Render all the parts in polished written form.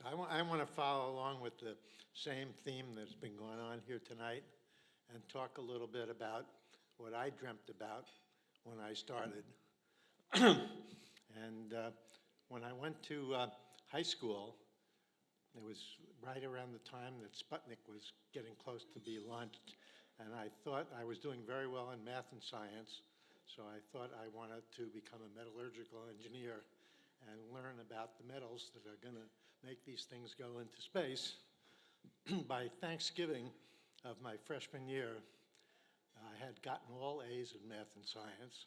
So I want to follow along with the same theme that's been going on here tonight and talk a little bit about what I dreamt about when I started. And when I went to high school, it was right around the time that Sputnik was getting close to be launched. And I thought I was doing very well in math and science, so I thought I wanted to become a metallurgical engineer and learn about the metals that are going to make these things go into space. By Thanksgiving of my freshman year, I had gotten all A's in math and science.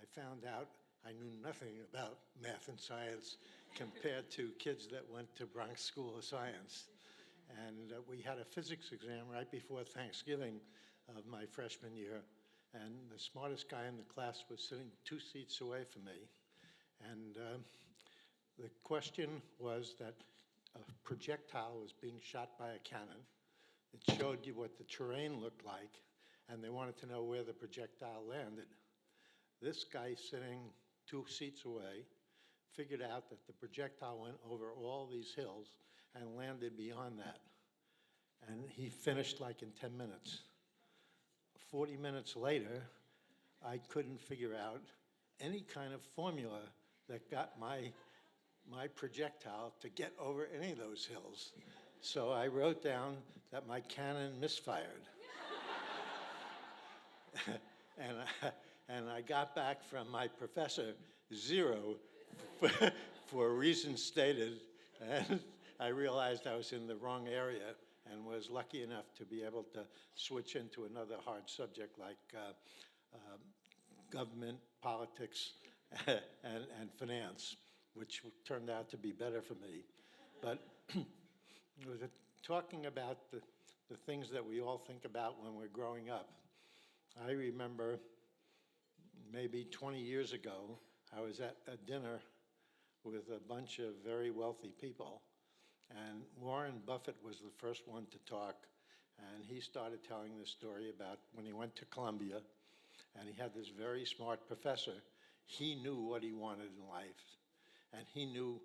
I found out I knew nothing about math and science compared to kids that went to Bronx School of Science. And we had a physics exam right before Thanksgiving of my freshman year, and the smartest guy in the class was sitting 2 seats away from me. And the question was that a projectile was being shot by a cannon. It showed you what the terrain looked like, and they wanted to know where the projectile landed. This guy sitting 2 seats away figured out that the projectile went over all these hills and landed beyond that. And he finished like in 10 minutes. 40 minutes later, I couldn't figure out any kind of formula that got my projectile to get over any of those hills. So I wrote down that my cannon misfired. And I got back from my professor 0 for reasons stated, and I realized I was in the wrong area and was lucky enough to be able to switch into another hard subject like government, politics, and finance, which turned out to be better for me. But it was talking about the things that we all think about when we're growing up. I remember maybe 20 years ago, I was at a dinner with a bunch of very wealthy people, and Warren Buffett was the first one to talk, and he started telling this story about when he went to Columbia, and he had this very smart professor. He knew what he wanted in life, and he knew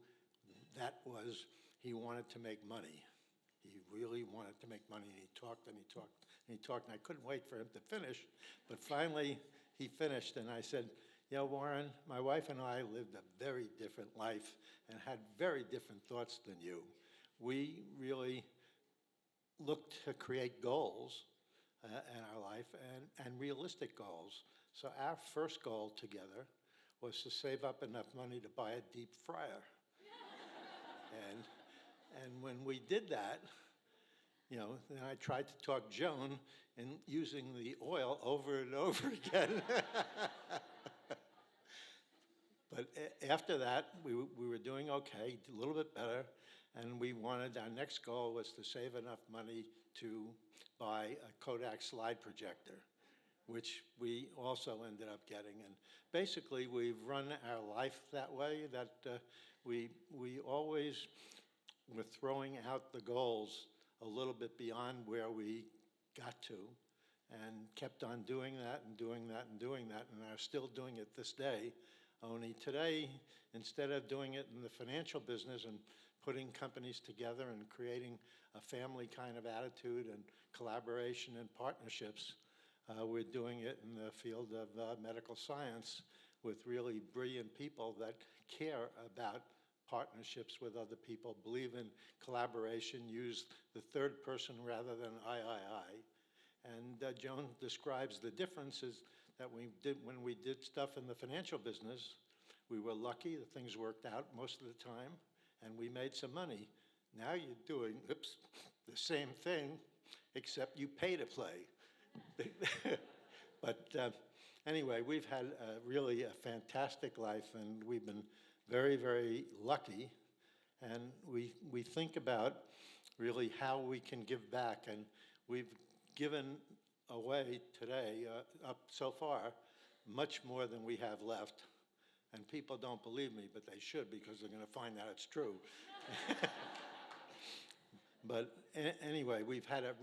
that was he wanted to make money. He really wanted to make money, and he talked and he talked and he talked, and I couldn't wait for him to finish, but finally he finished, and I said, "Yeah, Warren, my wife and I lived a very different life and had very different thoughts than you. We really looked to create goals in our life and realistic goals. So our first goal together was to save up enough money to buy a deep fryer." And when we did that, then I tried to talk Joan in using the oil over and over again. But after that, we were doing okay, a little bit better, and our next goal was to save enough money to buy a Kodak slide projector, which we also ended up getting. And basically, we've run our life that way, that we always were throwing out the goals a little bit beyond where we got to, and kept on doing that and doing that and doing that, and are still doing it this day. Only today, instead of doing it in the financial business and putting companies together and creating a family kind of attitude and collaboration and partnerships, we're doing it in the field of medical science with really brilliant people that care about partnerships with other people, believe in collaboration, use the third person rather than I. And Joan describes the differences that we did when we did stuff in the financial business. We were lucky that things worked out most of the time, and we made some money. Now you're doing, the same thing, except you pay to play. But anyway, we've had really a fantastic life, and we've been very, very lucky. And we think about really how we can give back, and we've given away today, up so far, much more than we have left. And people don't believe me, but they should, because they're going to find out it's true. But anyway, we've had a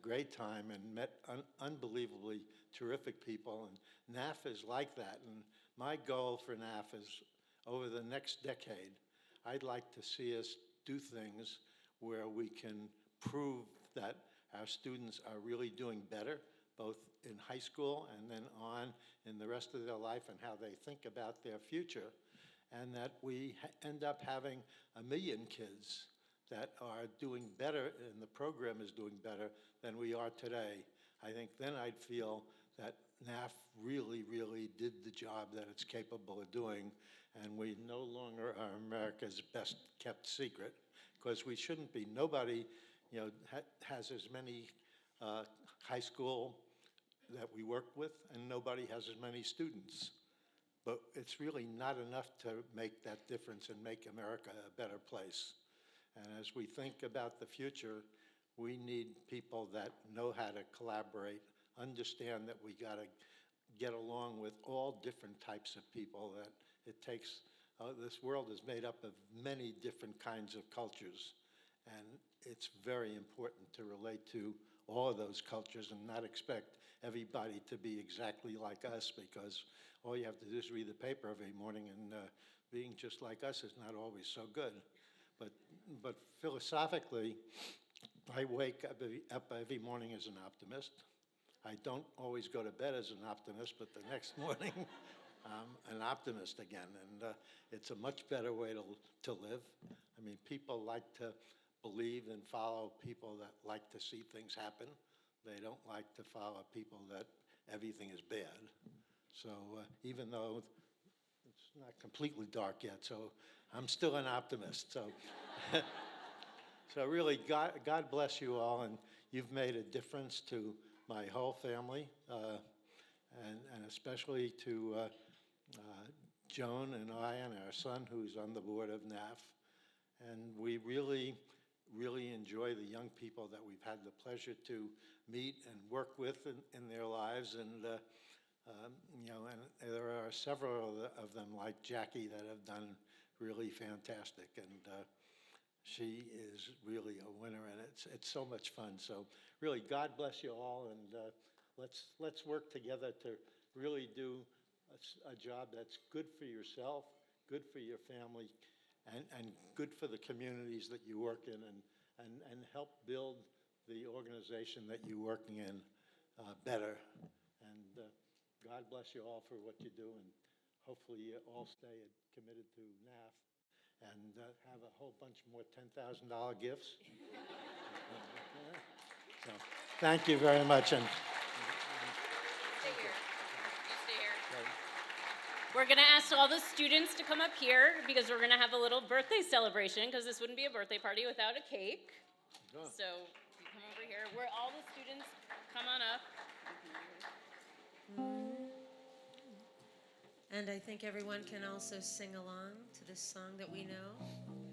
great time and met unbelievably terrific people, and NAF is like that. And my goal for NAF is, over the next decade, I'd like to see us do things where we can prove that our students are really doing better, both in high school and then on in the rest of their life and how they think about their future, and that we end up having 1 million kids that are doing better and the program is doing better than we are today. I think then I'd feel that NAF really, really did the job that it's capable of doing, and we no longer are America's best kept secret, because we shouldn't be. Nobody, has as many high school that we work with, and nobody has as many students. But it's really not enough to make that difference and make America a better place. And as we think about the future, we need people that know how to collaborate, understand that we got to get along with all different types of people, that it takes, this world is made up of many different kinds of cultures. And it's very important to relate to all of those cultures and not expect everybody to be exactly like us, because all you have to do is read the paper every morning, and being just like us is not always so good. But philosophically, I wake up every morning as an optimist. I don't always go to bed as an optimist, but the next morning I'm an optimist again, and it's a much better way to live. I mean, people like to believe and follow people that like to see things happen. They don't like to follow people that everything is bad. So even though it's not completely dark yet, so I'm still an optimist. So, so really, God bless you all, and you've made a difference to my whole family, and especially to Joan and I and our son, who's on the board of NAF. And we really, really enjoy the young people that we've had the pleasure to meet and work with in their lives. And and there are several of them, like Jackie, that have done really fantastic. And she is really a winner, and it's so much fun. So really, God bless you all, and let's work together to really do a job that's good for yourself, good for your family, and good for the communities that you work in, and help build the organization that you're working in better. And God bless you all for what you do, and hopefully you all stay committed to NAF and have a whole bunch more $10,000 gifts. So, thank you very much. And stay here. You stay here. We're going to ask all the students to come up here, because we're going to have a little birthday celebration, because this wouldn't be a birthday party without a cake. Sure. So you come over here. Where all the students come on up. And I think everyone can also sing along to this song that we know.